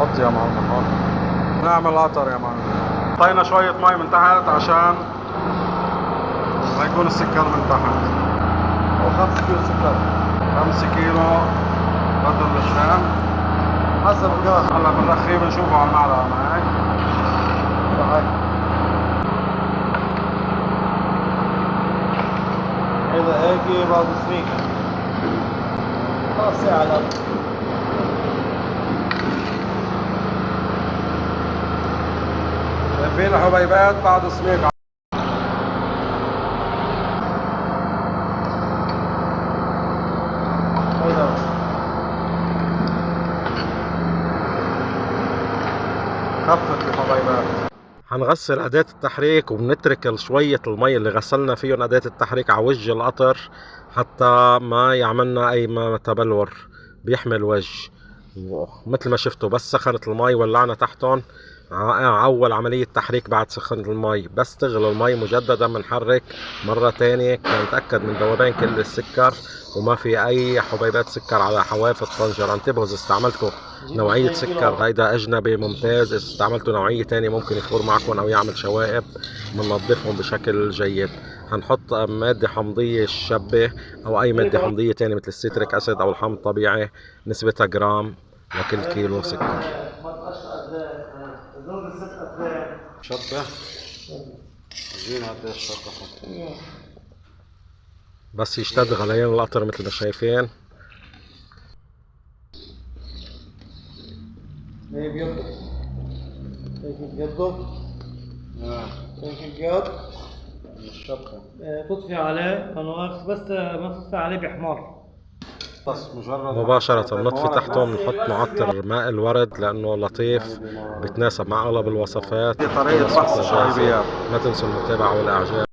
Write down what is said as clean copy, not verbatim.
نغطي يا معلم هون. نعمل قطر يا معلم. حطينا شوية مي من تحت عشان ما يكون السكر من تحت. او 5 كيلو سكر. 5 كيلو بدل الشام حسب القاعدة. هلا بنرخيه بنشوفه على المعلقة معي. إذا هيك بعد سنين خلاص ساعة على الأرض. شايفين الحبيبات بعد سميك. خفت الحبيبات. حنغسل أداة التحريك وبنترك شوية المي اللي غسلنا فيهم أداة التحريك على وجه القطر حتى ما يعملنا أي تبلور بيحمي الوجه. مثل ما شفتوا بس سخنت المي ولعنا تحتهم. أول عملية تحريك بعد سخن المي، بس تغلي المي مجددا بنحرك مرة تانية نتأكد من ذوبان كل السكر وما في أي حبيبات سكر على حواف الطنجرة. انتبهوا إذا استعملتوا نوعية سكر هيدا أجنبي ممتاز، إذا استعملتوا نوعية تانية ممكن يفور معكم أو يعمل شوائب. بننظفهم بشكل جيد. هنحط مادة حمضية الشبة أو أي مادة حمضية تانية مثل السيتريك أسيد أو الحمض الطبيعي، نسبتها جرام لكل كيلو سكر. شبه جينا قديش شبه بس يشتد غليان القطر مثل ما شايفين. هي بيض. هيك بيض. هيك بيض. الشبكة تطفي عليه قنوات بس ما تطفي عليه بحمار. مباشرة نطفي تحته بنحط معطر ماء الورد لأنه لطيف بتناسب مع أغلب الوصفات. طريقة بحث الشعبيات. ما تنسوا المتابعة والإعجاب.